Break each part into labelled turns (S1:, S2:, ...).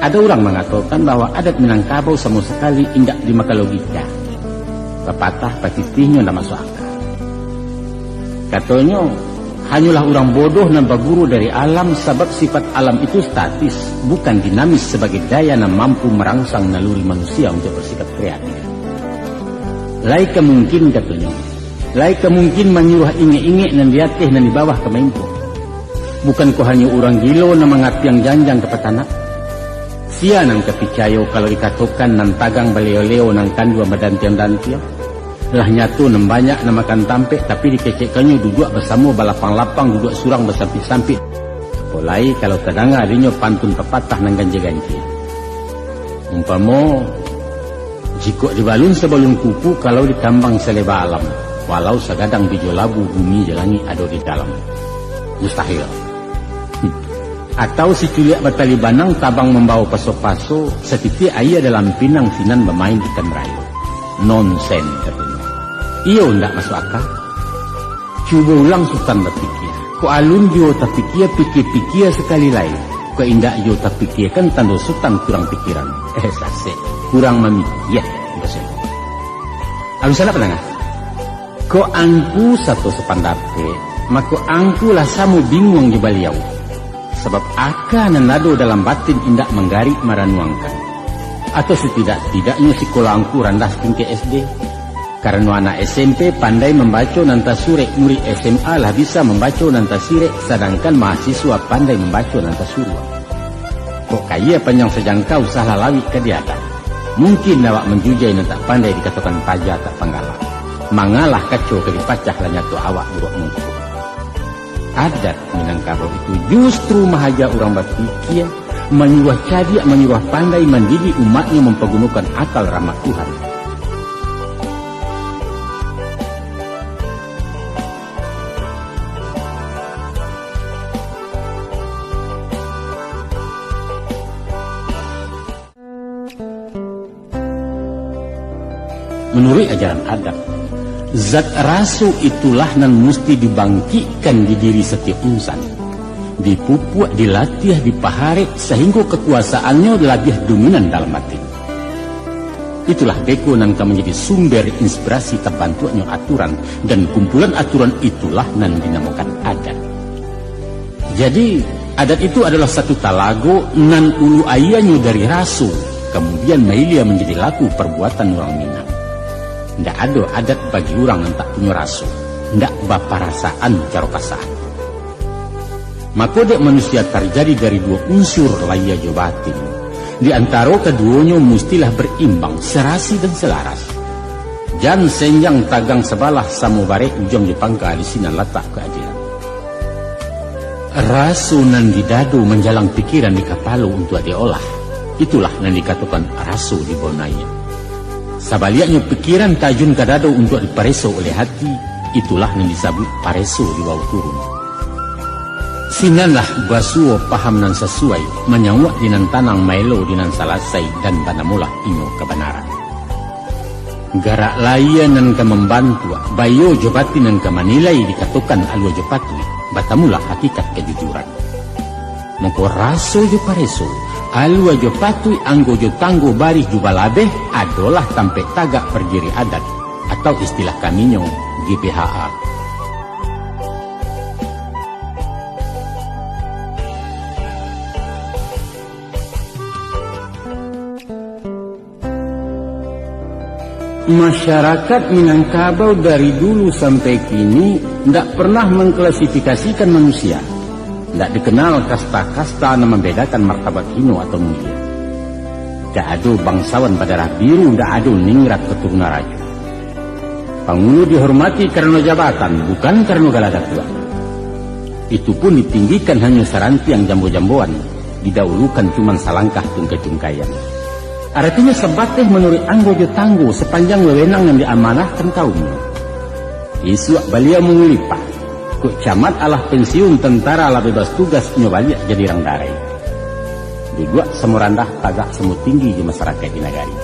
S1: Ada orang mengatakan bahwa adat Minangkabau sama sekali indak dimakan logika. Pepatah patitihnya tidak masuk akal. Katanya, hanyalah orang bodoh nampak guru dari alam sebab sifat alam itu statis, bukan dinamis sebagai daya yang mampu merangsang naluri manusia untuk bersifat kreatif. Laika mungkin katanya, laika mungkin menyuruh inge-inge dan diatih dan di bawah ke maimpo. Bukan kau hanya orang gilo na mengatiang janjang ke petanak. Sia nang kepicayo kalau dikatakan nang tagang baleo-leo nang kandua madantiang-dantiang. Lah nyatu nang banyak na makan tampek tapi dikecekkannya duduk bersama balapang-lapang duduk surang bersampit-sampit. Polai kalau terdengar adanya pantun pepatah nang ganji-ganji. Umpama jika dibalun sebalun kupu kalau ditambang seleba alam, walau segadang bijo labu bumi jalangi ada di dalam. Mustahil. Atau si culiak batali banang tabang membawa paso-paso setitik ayah dalam pinang sinan bermain ikan merayu. Nonsen katanya. Iyo ndak masuk akal. Cuba ulang sultan berpikir. Ko alun jo terpikir pikir sekali lain. Ko indak jo terpikir kan tanda sultan kurang pikiran. Sase kurang memikir. Betul. Alun salah penengah. Ko angku satu sepandape, maka angku lah samu bingung di baliau. Sebab akan nado dalam batin indak menggarik maranuangkan. Atau setidak-tidaknya sekolah angku randah tinggi SD. Karena anak SMP pandai membaca nanta surek, murid SMA lah bisa membaca nanta sirek, sedangkan mahasiswa pandai membaca nanta surwa. Kok kaya panjang sejangkau salah lawi ke dia tak? Mungkin awak menjujai nanta pandai dikatakan pajak tak panggalah. Mangalah kacau ke dipacah lah nyatu awak buruk mungkin. Adat Minangkabau itu justru mahaja orang berpikir, menyuruh cadia, menyuruh pandai mendidik umatnya mempergunakan akal rahmat Tuhan. Menurut ajaran adat, zat rasu itulah nan mesti dibangkitkan di diri setiap insan, dipupuk, dilatih, dipaharik sehingga kekuasaannya lebih dominan dalam hati. Itulah beko nan menjadi sumber inspirasi terbantunya aturan, dan kumpulan aturan itulah nan dinamakan adat. Jadi adat itu adalah satu talago nan ulu ayahnya dari rasu, kemudian mailia menjadi laku perbuatan orang Minang. Tidak ada adat bagi orang yang tak punya rasu, tidak baparasaan cara kasaan. Maka dek manusia terjadi dari dua unsur laya jo batin. Di antara keduanya mestilah berimbang, serasi dan selaras. Jan senjang tagang sebalah samubare ujung dipangka di sini letak keadilan. Rasu nan didado menjalang pikiran di kapalu untuk diolah. Itulah yang dikatakan rasu di bonaya. Sabaliaknya pikiran tajun kadado untuk dipareso oleh hati, itulah yang disebut pareso di bawah turun. Sinanlah basuo paham nan sesuai, menyawak dinan tanang maelo dinan salasai dan banamulah ino kebenaran. Garak layan nan ke membantu, bayo jopati nan ke manilai dikatakan alwa jopati, batamulah hakikat kejujuran. Moko raso jo pareso, alwa jo patui anggo jo tanggo barih jo balabeh adalah tampe tagak perdiri adat atau istilah kaminyo GPHA. Masyarakat Minangkabau dari dulu sampai kini tidak pernah mengklasifikasikan manusia. Tidak dikenal kasta-kasta yang membedakan martabat hino atau mulia. Tidak ada bangsawan berdarah biru, tidak ada ningrat keturunan raja. Penghulu dihormati karena jabatan, bukan karena galaga tua. Itu pun ditinggikan hanya seranti yang jambo-jamboan, didahulukan cuma salangkah tungkai-tungkaian. Artinya sebateh menurut anggojo tanggo sepanjang wewenang yang diamanahkan kaumnya. Isu beliau mengulipah. Kuk camat alah pensiun tentara lah bebas tugas nyobalik jadi orang darai. Duduk semurandah tagak semu tinggi di masyarakat di negari.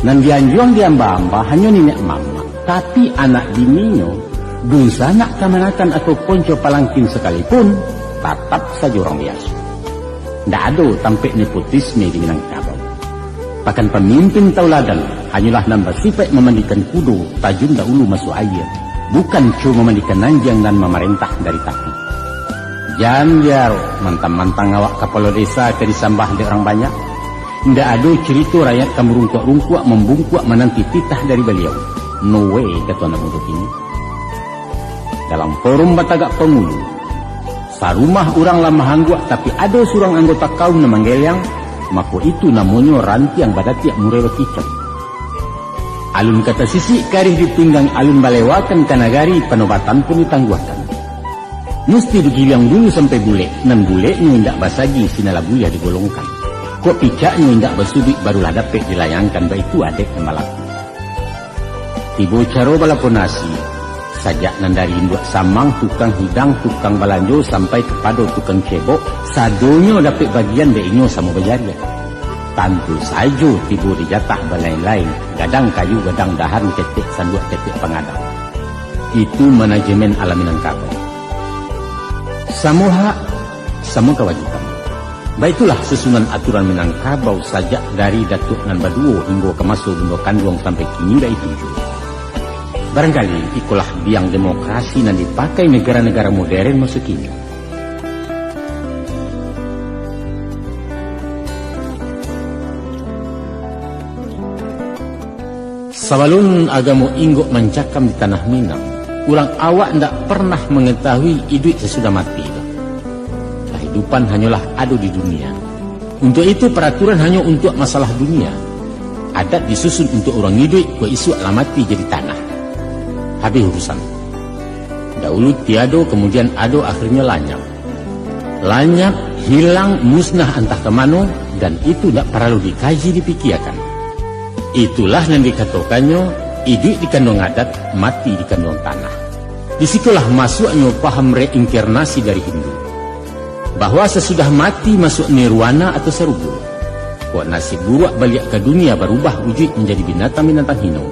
S1: Nan dianjuang diamba-amba hanya nenek mama, tapi anak bininya dosa nak kamanakan atau ponco palangkin sekalipun tetap saja orang biasa. ndak ada tampik nepotisme di Minangkabau. Bahkan pemimpin tauladan hanyalah nambah sifat memandikan kudo tajun dahulu masuk air, bukan cuma memandikan nanjang dan memerintah dari tapi. Jangan biar mantang-mantang awak kepala desa ke disambah di orang banyak. Ndak ada cerita rakyat kamu rungkuk-rungkuk membungkuk menanti titah dari beliau. No way, kata anak muda ini. Dalam forum batagak pengulu, sarumah orang lama hangguk tapi ada seorang anggota kaum nama geleng, maka itu namanya rantiang badatiak murewa kicau. Alun kata sisi karih dipinggang alun balewakan kanagari penobatan pun ditangguhkan. Mesti digilang dulu sampai bule, nan bulenya indak basagi sinala buya digolongkan. Kok picaknya indak basubik barulah dapat dilayangkan, baik itu adek malaku. Tibo caro balaponasi, sajak nan dari induk samang, tukang hidang, tukang balanjo sampai kepada tukang cebok, sadonya dapat bagian baiknya sama bayaria. Tentu saja tibo dijatah balain-lain, gadang kayu, gadang dahan, ketik, sanduk ketik pengadang. Itu manajemen alam Minangkabau. Samuha, sama kewajiban. Baiklah susunan aturan Minangkabau sajak dari Datuk Nan Baduo hingga ke masuk Bendo Kanduang sampai kini dah itu. Barangkali ikulah biang demokrasi yang dipakai negara-negara modern masuk kini. Sebelum agama inggok mencakam di tanah Minang, orang awak tidak pernah mengetahui hidup sesudah mati. Kehidupan hanyalah ada di dunia. Untuk itu peraturan hanya untuk masalah dunia. Adat disusun untuk orang hidup, ke isu alamati jadi tanah. Habis urusan. Dahulu tiada, kemudian ada, akhirnya lanyap. Lanyap, hilang, musnah entah kemana, dan itu tidak perlu dikaji, dipikirkan. Itulah yang dikatakannya, hidup di kandung adat, mati di kandung tanah. Disitulah masuknya paham reinkarnasi dari Hindu. Bahwa sesudah mati masuk nirwana atau serubu. Kok nasib buruk balik ke dunia berubah wujud menjadi binatang-binatang hino.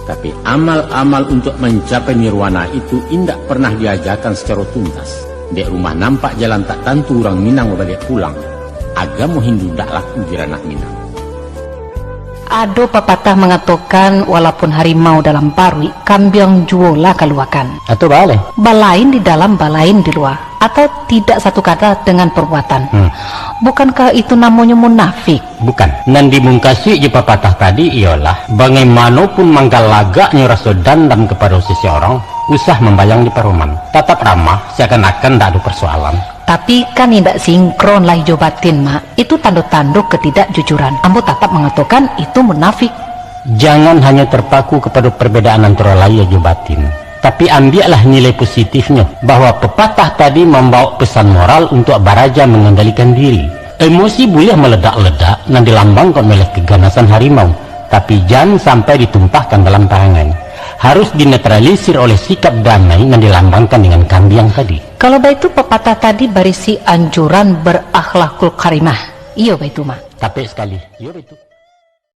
S1: Tapi amal-amal untuk mencapai nirwana itu indak pernah diajarkan secara tuntas. Di rumah nampak jalan tak tentu orang Minang balik pulang. Agama Hindu tak laku di ranah Minang.
S2: Ada pepatah mengatakan walaupun harimau dalam parwi, kambing juola keluakan.
S3: Atau balik?
S2: Balain di dalam, balain di luar. Atau tidak satu kata dengan perbuatan. Bukankah itu namanya munafik?
S3: Bukan. Nan dimungkasi je pepatah tadi ialah bagaimanapun mangkal lagaknya rasa dendam kepada seseorang, usah membayang di perumahan. Tetap ramah, seakan-akan tak ada persoalan.
S2: Tapi kan tidak sinkron lah hijau batin, Mak. Itu tanda-tanda ketidakjujuran. Ambo tetap mengatakan itu munafik.
S3: Jangan hanya terpaku kepada perbedaan antara lahir hijau batin. Tapi ambillah nilai positifnya, bahwa pepatah tadi membawa pesan moral untuk baraja mengendalikan diri. Emosi boleh meledak-ledak dan dilambangkan oleh keganasan harimau, tapi jangan sampai ditumpahkan dalam tangan. Harus dinetralisir oleh sikap damai yang dilambangkan dengan kambing tadi.
S2: Kalau itu pepatah tadi berisi anjuran berakhlakul karimah. Iya, Baituma.
S3: Tapi sekali, iya itu.